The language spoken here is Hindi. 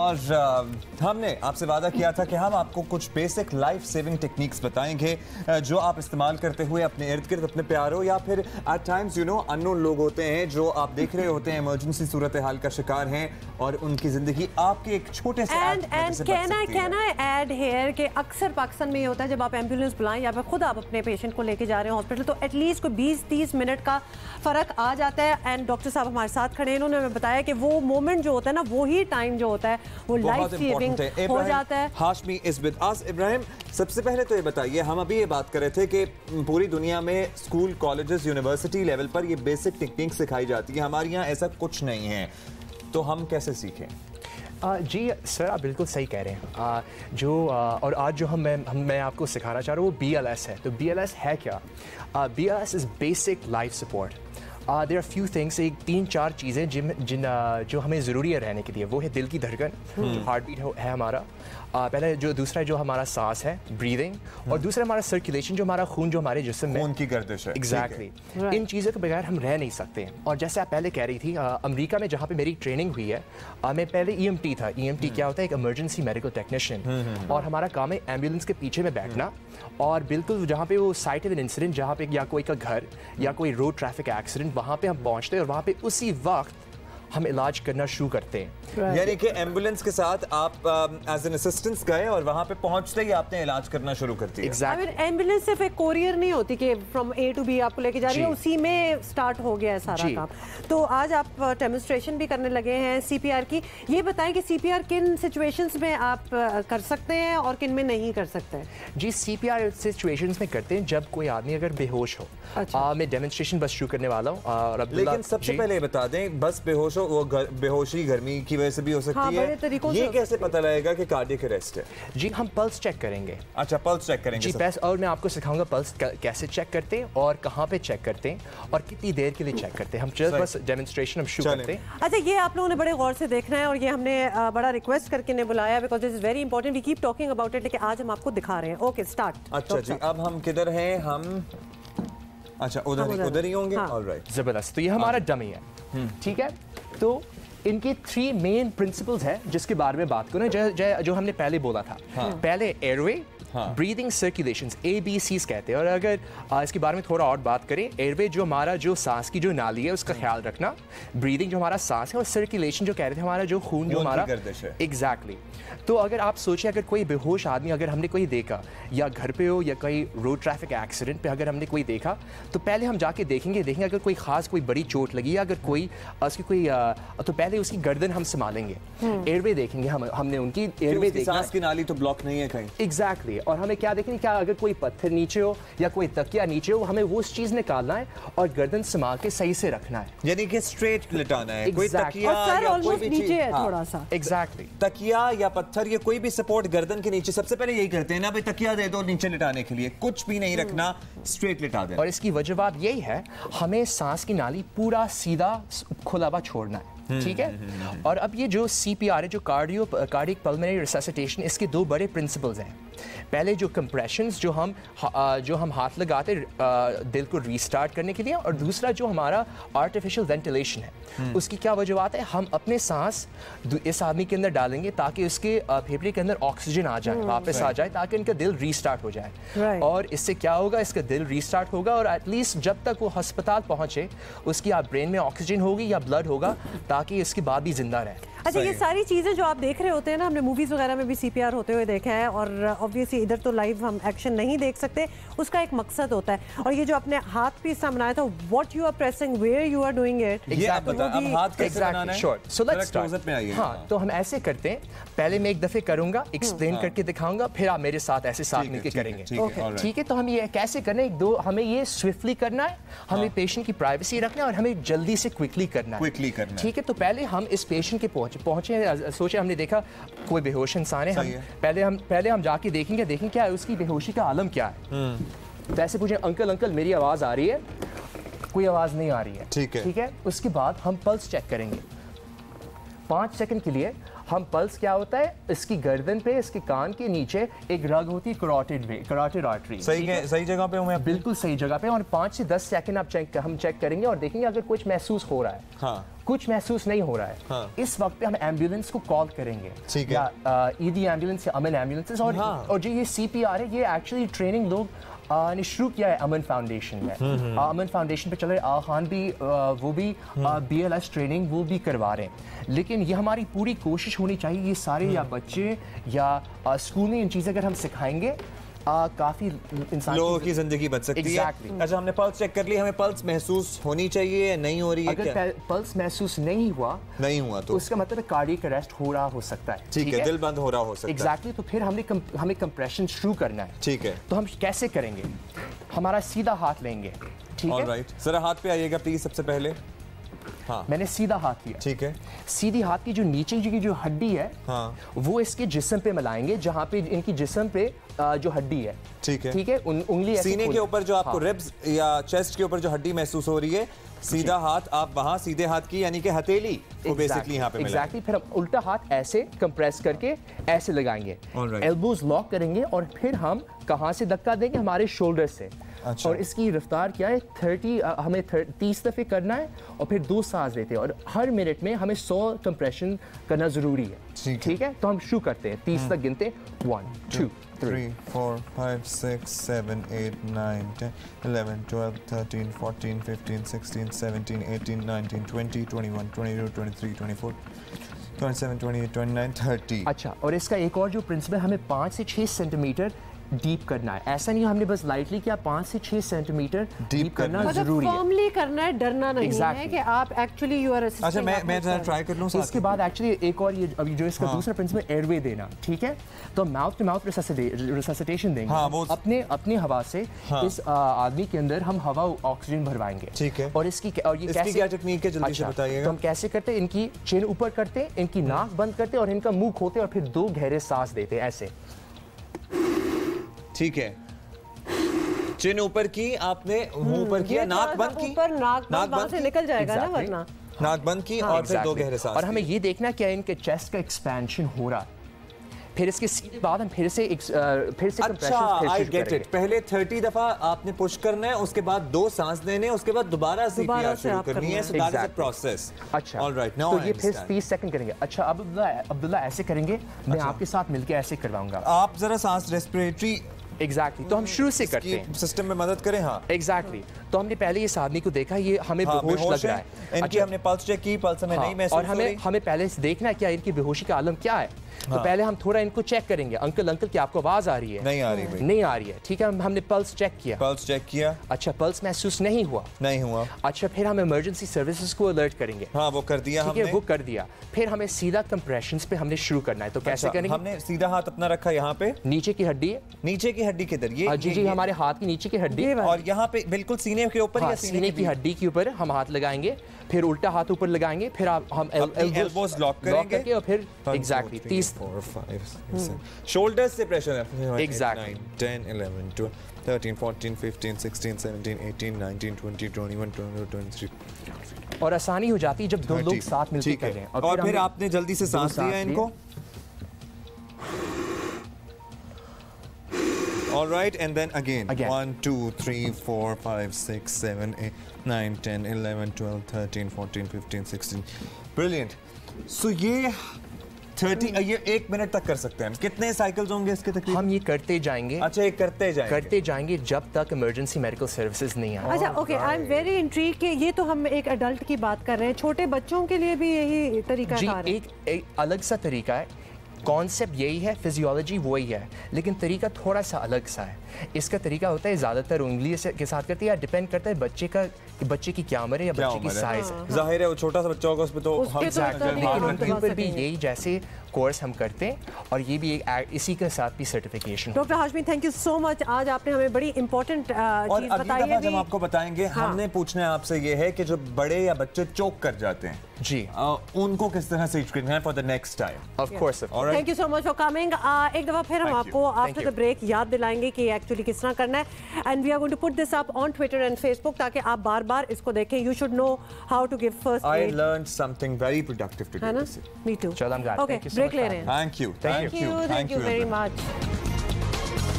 और हमने आपसे वादा किया था कि हम आपको कुछ बेसिक लाइफ सेविंग टेक्निक्स बताएंगे जो आप इस्तेमाल करते हुए अपने इर्द गिर्द अपने प्यारों या फिर एट टाइम्स अननोन लोग होते हैं जो आप देख रहे होते हैं इमरजेंसी सूरत हाल का शिकार हैं और उनकी जिंदगी आपके एक छोटे से कैन आई ऐड हियर कि अक्सर पाकिस्तान में ये होता है जब आप एम्बुलेंस बुलाएं या फिर खुद आप अपने पेशेंट को लेके जा रहे हैं हॉस्पिटल तो एटलीस्ट कोई 20-30 मिनट का फर्क आ जाता है। एंड डॉक्टर साहब हमारे साथ खड़े हैं, इन्होंने हमें बताया कि वो मोमेंट जो होता है ना वो ही टाइम जो होता है वो लाइफ सेविंग हो जाता है। Hashmi is with us. Ibrahim, सबसे पहले तो ये बताइए, हम अभी ये बात कर रहे थे कि पूरी दुनिया में स्कूल, कॉलेजेस, यूनिवर्सिटी लेवल पर ये बेसिक टेक्निक सिखाई जाती है, हमारे यहाँ ऐसा कुछ नहीं है, तो हम कैसे सीखें? जी सर, आप बिल्कुल सही कह रहे हैं। और आज जो मैं आपको सिखाना चाह रहा हूँ वो BLS है। तो BLS है क्या? BLS is basic life support. There are few things, एक 3-4 चीज़ें जो हमें ज़रूरी है रहने के लिए। वो है दिल की धड़कन, जो हार्ट बीट है हमारा, पहले दूसरा जो हमारा सांस है, ब्रीदिंग, और दूसरा हमारा सर्कुलेशन, जो हमारा खून जो हमारे जिस्म में, खून की गर्दिश है। एग्जैक्टली। इन चीज़ों के बगैर हम रह नहीं सकते। और जैसे आप पहले कह रही थी, अमेरिका में जहाँ पे मेरी ट्रेनिंग हुई है, मैं पहले EMT था। EMT क्या होता है? एक इमरजेंसी मेडिकल टेक्नीशियन। और हमारा काम है एम्बुलेंस के पीछे में बैठना और बिल्कुल जहाँ पे वो साइट ऑफ एन इंसिडेंट, जहाँ पे या कोई का घर या कोई रोड ट्रैफिक एक्सीडेंट, वहाँ पे हम पहुँचते हैं और वहाँ पे उसी वक्त हम इलाज करना शुरू करते हैं। यानी कि एम्बुलेंस के साथ आप एज एन असिस्टेंस गए और वहां पे पहुंचते ही आपने इलाज करना शुरू कर दिया। Exactly. एम्बुलेंस सिर्फ एक कोरियर नहीं होती कि फ्रॉम A to B आपको लेके जा रही है, उसी में स्टार्ट हो गया है सारा काम। तो आज आप डेमोन्स्ट्रेशन भी करने लगे हैं CPR की। ये बताएं कि CPR किन सिचुएशंस में आप कर सकते हैं और किन में नहीं कर सकते? जी, CPR सिचुएशंस में करते हैं जब कोई आदमी अगर बेहोश हो। अच्छा। मैं डेमोन्स्ट्रेशन बस शुरू करने वाला हूँ। लेकिन सबसे पहले बता दें, बस बेहोश हो, वो बेहोशी गर्मी की वजह से भी हो सकती है, ये कैसे पता लगेगा कि कार्डियक अरेस्ट है? जी, हम पल्स चेक करेंगे। अच्छा, पल्स चेक करेंगे जी, और मैं आपको सिखाऊंगा पल्स कैसे चेक करते हैं और कहाँ पे चेक करते हैं और कितनी देर के लिए चेक करते हैं। हम बस डेमोन्स्ट्रेशन हम शुरू करते हैं। अच्छा, ये आप लोगों ने बड़े गौर से देखना है और ये हमने बड़ा रिक्वेस्ट करके ने बुलाया because this is very important. We keep talking about it, लेकिन आज हम आपको दिखा रहे हैं। Okay, start. अच्छा जी, अब हम किधर हैं? हम अच्छा उधर ही होंगे। ऑलराइट, जबरदस्त। तो ये हमारा डमी है, ठीक है। तो इनकी 3 मेन प्रिंसिपल्स हैं जिसके बारे में बात करें, जो हमने पहले बोला था। पहले एयरवे, ब्रीदिंग, सर्कुलेशंस, ABCs कहते हैं। और अगर इसके बारे में थोड़ा और बात करें, एयरवे जो हमारा जो सांस की जो नाली है उसका ख्याल रखना, ब्रीदिंग जो हमारा सांस है, और सर्कुलेशन जो कह रहे थे हमारा जो खून जो हमारा, एग्जैक्टली। तो अगर आप सोचिए, अगर कोई बेहोश आदमी अगर हमने कोई देखा, या घर पे हो या कोई रोड ट्रैफिक एक्सीडेंट पे अगर हमने कोई देखा, तो पहले हम जाके देखेंगे अगर कोई खास कोई बड़ी चोट लगी या अगर कोई उसकी कोई तो पहले उसकी गर्दन हम संभालेंगे। एयरवे देखेंगे, हमने उनकी एयरवे देखा, सांस की नाली तो ब्लॉक नहीं है कहीं। एग्जैक्टली। और हमें क्या देखेंगे, क्या अगर कोई पत्थर नीचे हो या कोई तकिया नीचे हो, हमें वो उस चीज निकालना है और गर्दन संभाल के सही से रखना है, यानी कि स्ट्रेट लिटाना है। कोई तकिया या कोई भी नीचे है थोड़ा सा, एग्जैक्टली, तकिया या पत्थर या कोई भी सपोर्ट गर्दन के नीचे। सबसे पहले यही करते हैं ना भाई, तकिया दे दो नीचे लिटाने के लिए, कुछ भी नहीं रखना, स्ट्रेट लिटा देना। और इसकी वजह यही है, हमें सांस की नाली पूरा सीधा खुला हुआ छोड़ना है, ठीक है। और अब ये जो CPR है, जो कार्डियक पल्मोनरी रिससिटेशन, इसके 2 बड़े प्रिंसिपल्स हैं। पहले जो कंप्रेशंस जो हम हाथ लगाते दिल को रीस्टार्ट करने के लिए, और दूसरा जो हमारा आर्टिफिशियल वेंटिलेशन है, उसकी क्या वजूहत है, हम अपने सांस इस आदमी के अंदर डालेंगे ताकि उसके फेफड़े के अंदर ऑक्सीजन आ जाए, वापस आ जाए, ताकि इनका दिल रीस्टार्ट हो जाए। और इससे क्या होगा, इसका दिल रीस्टार्ट होगा और एटलीस्ट जब तक वो अस्पताल पहुंचे उसकी आप ब्रेन में ऑक्सीजन होगी या ब्लड होगा, ताकि इसके बाद भी जिंदा रहे। अच्छा, ये सारी चीज़ें जो आप देख रहे होते हैं ना, हमने मूवीज़ वगैरह में भी CPR होते हुए देखा है, और ऑब्वियसली इधर तो लाइव हम एक्शन नहीं देख सकते, उसका एक मकसद होता है। और ये जो अपने हाथ पे इसका बनाया था, what you are pressing, where you are doing it, ये आप बताएं, अब हाथ कैसे बनाना है? श्योर, सो लेट्स स्टार्ट में आइए। हाँ, तो हम ऐसे करते हैं, पहले मैं एक दफे करूंगा, एक्सप्लेन करके दिखाऊंगा, फिर आप मेरे साथ ऐसे साथ मिलकर करेंगे, ठीक है। तो हम ये कैसे करना है, हमें ये स्विफ्टली करना है, हमें पेशेंट की प्राइवेसी रखना है, और हमें जल्दी से क्विकली करना है, ठीक है। तो पहले हम इस पेशेंट के पहुंचे, सोचे हमने देखा कोई बेहोश इंसान है, पहले हम जाके देखेंगे क्या है उसकी बेहोशी का आलम क्या है। तो ऐसे पूछे, अंकल मेरी आवाज आ रही है? कोई आवाज नहीं आ रही है, ठीक है। उसके बाद हम पल्स चेक करेंगे 5 सेकंड के लिए। हम पल्स क्या होता है, इसकी गर्दन पे, इसके कान के नीचे एक रग होती है, करोटिड आर्टरी। सही जगह पे हूं मैं? बिल्कुल सही जगह पे। और 5 से 10 सेकंड हम चेक करेंगे और देखेंगे अगर कुछ महसूस हो रहा है, कुछ महसूस नहीं हो रहा है, हाँ। इस वक्त पे हम एम्बुलेंस को कॉल करेंगे, या ईदी एम्बुलेंस या अमन एम्बुलेंस। और जो ये CPR है, ये एक्चुअली ट्रेनिंग लोग ने शुरू किया है अमन फाउंडेशन में। अमन फाउंडेशन पे चल रहे खान भी वो भी BLS ट्रेनिंग वो भी करवा रहे हैं। लेकिन ये हमारी पूरी कोशिश होनी चाहिए, ये सारे या बच्चे या स्कूल में इन चीज़ें अगर हम सिखाएंगे काफी इंसान लोगों की जिंदगी बच सकती है। अच्छा, हमने पल्स चेक कर ली, हमें पल्स महसूस होनी चाहिए या नहीं हो रही है? अगर पल्स महसूस नहीं हुआ तो उसका मतलब है कार्डियक अरेस्ट हो रहा हो सकता है। ठीक है, दिल बंद हो रहा हो सकता है। एग्जैक्टली। तो फिर हमें कंप्रेशन शुरू करना है। ठीक है, तो हम कैसे करेंगे? हमारा सीधा हाथ लेंगे, ठीक है? ऑलराइट, जरा हाथ पे आइएगा प्लीज सबसे पहले। हाँ, मैंने सीधा हाथ लिया। ठीक है। सीधी हाथ की जो नीचे की जो हड्डी है, हाँ, वो इसके जिस्म पे मिलाएंगे, जहाँ पे इनकी जिस्म पे जो हड्डी है। ठीक है, ठीक है। उंगली सीने के ऊपर जो आपको रिब्स या चेस्ट के ऊपर जो हड्डी महसूस हो रही है, सीधा हाथ आप वहाँ सीधे हाथ की यानी कि हथेली को बेसिकली यहाँ पे मिलाएंगे। एग्जैक्टली। फिर हम उल्टा हाथ ऐसे कंप्रेस करके ऐसे लगाएंगे, एल्बोज लॉक करेंगे और फिर हम कहाँ से धक्का देंगे? हमारे शोल्डर से। अच्छा। और इसकी रफ्तार क्या है? 30 दफ़े करना है और फिर 2 सांस लेते हैं और हर मिनट में हमें 100 कंप्रेशन करना ज़रूरी है। ठीक है। तो हम शुरू करते हैं, 30 तक गिनते। 1 2 3 4 5 6 7 8 9 10 11 12 13 14 15 16 17 18 19 20 21 22 23 24 27 28 29 30। अच्छा, और इसका एक और जो प्रिंसिपल, हमें 5 से 6 सेंटीमीटर डीप करना है। ऐसा नहीं हमने बस लाइटली किया, 5 से 6 सेंटीमीटर डीप करना जरूरी है। फॉर्मली करना है, डरना नहीं है कि आप एक्चुअली यू आर असिस्टिंग। अच्छा, मैं जरा ट्राई कर लूं। इसके बाद एक्चुअली एक और ये अभी जो इसका दूसरा प्रिंसिपल एयरवे देना, ठीक है? तो माउथ टू माउथ रिससिटेशन देंगे। हाँ, अपने हवा से इस आदमी के अंदर हम हवा ऑक्सीजन भरवाएंगे। ठीक है। और इसकी कैसे क्या टेक्निक है, जल्दी से बताइएगा। तो हम कैसे करते हैं? इनकी चिन ऊपर करते, इनकी नाक बंद करते और इनका मुंह खोलते और फिर 2 गहरे सांस देते ऐसे। ठीक है, चिन ऊपर की, आपने मुंह ऊपर किया, नाक बंद की, नाक बंद से निकल जाएगा ना वरना। नाक बंद की और फिर 2 गहरे सांस। और हमें ये देखना क्या इनके चेस्ट का एक्सपेंशन हो रहा है। फिर इसके बाद हम फिर से अच्छा, आई गेट इट। पहले 30 दफा आपने पुश करना है, उसके बाद 2 सांस देने, उसके बाद दोबारा CPR शुरू करनी है। So that is the process. अच्छा, ऑलराइट, नाउ तो ये फिर 30 सेकंड करेंगे। अच्छा, अब अब्दुल्ला ऐसे करेंगे, मैं आपके साथ मिलकर ऐसे करवाऊंगा। आप जरा सांस रेस्पिरेटरी एग्जैक्टली। तो हम शुरू से करते हैं, सिस्टम में मदद करें। हाँ, एग्जैक्टली। तो हमने पहले इस आदमी को देखा, ये हमें बेहोश लग रहा है। इनकी हमने पल्स चेक की, पल्स में नहीं महसूस और हमें पहले देखना है क्या इनकी बेहोशी का आलम क्या है। तो पहले हम थोड़ा इनको चेक करेंगे। अंकल क्या आपको आवाज आ रही है? नहीं आ रही भाई। नहीं आ रही है। ठीक है, हमने पल्स चेक किया। अच्छा, पल्स महसूस नहीं हुआ। अच्छा, फिर हम इमरजेंसी सर्विसेज को अलर्ट करेंगे। हाँ, वो कर दिया हमने। वो कर दिया। फिर हमें सीधा कंप्रेशंस पे हमने शुरू करना है। तो कैसे करेंगे? हमने सीधा हाथ अपना रखा यहाँ पे, नीचे की हड्डी है। नीचे की हड्डी किधर? ये जी, हमारे हाथ की नीचे की हड्डी, और यहाँ पे बिल्कुल सीने के ऊपर या सीने की हड्डी के ऊपर हम हाथ लगाएंगे, फिर उल्टा हाथ ऊपर लगाएंगे, फिर हम एल्बोस लॉक करेंगे और फिर एग्जैक्टली 30 शोल्डर्स से प्रेशर है। एग्जैक्टली 10 11 12 13 14 15 16 17 18 19 20 21 22 23। और आसानी हो जाती है जब 2 लोग साथ मिलकर कर रहे हैं। और फिर आपने जल्दी से सांस लिया इनको। All right, and then again. 1 2 3 4 5 6 7 8 9 10 11 12 13 14 15 16। Brilliant. So ये 30 ये 1 मिनट तक कर सकते हैं। कितने साइकिल्स होंगे इसके तकरीबन? हम ये करते जाएंगे। अच्छा, ये करते जाएंगे जब तक इमरजेंसी मेडिकल सर्विसेज नहीं आए। अच्छा, okay, I am very intrigued कि ये तो हम एक अडल्ट की बात कर रहे हैं, छोटे बच्चों के लिए भी यही तरीका है? एक अलग सा तरीका है। कॉन्सेप्ट यही है, फिजियोलॉजी वही है, लेकिन तरीका थोड़ा सा अलग सा है। इसका तरीका होता है ज़्यादातर उंगली के साथ करते हैं, या डिपेंड करता है बच्चे की क्या उम्र है या बच्चे की साइज है। जाहिर है वो छोटा सा बच्चा होगा, उस पे तो उनके ऊपर भी यही जैसे कोर्स हम करते हैं, और ये भी इसी के साथ भी certification. Doctor Hashmi, thank you so much. आज आपने हमें बड़ी इंपॉर्टेंट चीज बताई है। जब आपको बताएंगे, हमने पूछना है आपसे ये है कि जो बड़े या बच्चे चोक कर जाते हैं जी, उनको किस तरह से ट्रीट करना है for the next time. Of course. Thank you so much for coming. एक दफा फिर हम आपको आफ्टर द ब्रेक याद दिलाएंगे कि एक्चुअली किस तरह करना है, and we are going to put this up on Twitter and Facebook ताकि आप बार-बार इसको देखें। You should know how to give first aid. I learned something very productive today. है ना? Me too. चलो, ओके, ब्रेक ले रहे हैं। Thank you very much.